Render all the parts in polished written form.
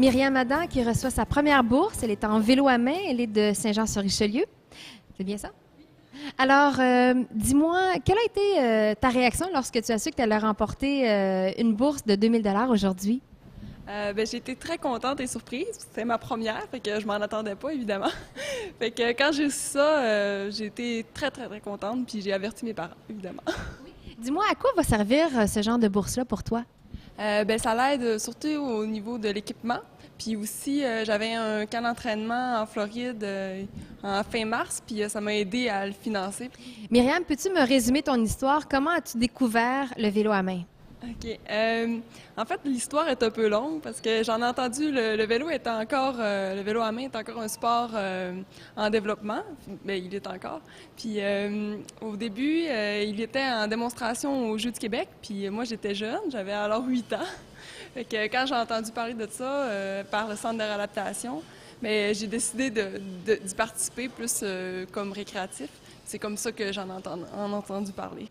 Myriam Adam qui reçoit sa première bourse. Elle est en vélo à main. Elle est de Saint-Jean-sur-Richelieu. C'est bien ça? Alors, dis-moi, quelle a été ta réaction lorsque tu as su que tu allais remporter une bourse de 2000 $ aujourd'hui? J'ai été très contente et surprise. C'était ma première, fait que je m'en attendais pas, évidemment. Fait que quand j'ai su ça, j'ai été très, très, très contente, puis j'ai averti mes parents, évidemment. Dis-moi, à quoi va servir ce genre de bourse-là pour toi? Ça l'aide surtout au niveau de l'équipement. Puis aussi, j'avais un camp d'entraînement en Floride en fin mars, puis ça m'a aidé à le financer. Myriam, peux-tu me résumer ton histoire? Comment as-tu découvert le vélo à main? OK. En fait, l'histoire est un peu longue parce que j'en ai entendu le vélo est encore le vélo à main est encore un sport en développement, mais il est encore. Puis au début, il était en démonstration aux Jeux du Québec, puis moi j'étais jeune, j'avais alors 8 ans. Fait que quand j'ai entendu parler de ça par le centre de réadaptation, mais j'ai décidé d'y participer plus comme récréatif. C'est comme ça que j'en ai entendu parler.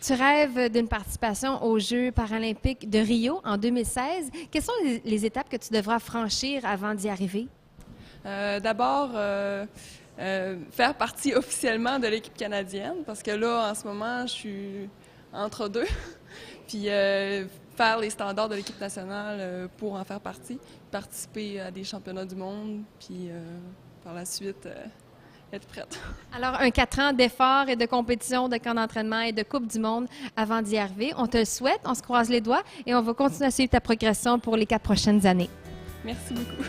Tu rêves d'une participation aux Jeux paralympiques de Rio en 2016. Quelles sont les étapes que tu devras franchir avant d'y arriver? D'abord, faire partie officiellement de l'équipe canadienne, parce que là, en ce moment, je suis entre deux. Puis faire les standards de l'équipe nationale pour en faire partie, participer à des championnats du monde, puis par la suite être prête. Alors, un 4 ans d'efforts et de compétition, de camp d'entraînement et de Coupe du monde avant d'y arriver. On te le souhaite, on se croise les doigts et on va continuer à suivre ta progression pour les 4 prochaines années. Merci beaucoup.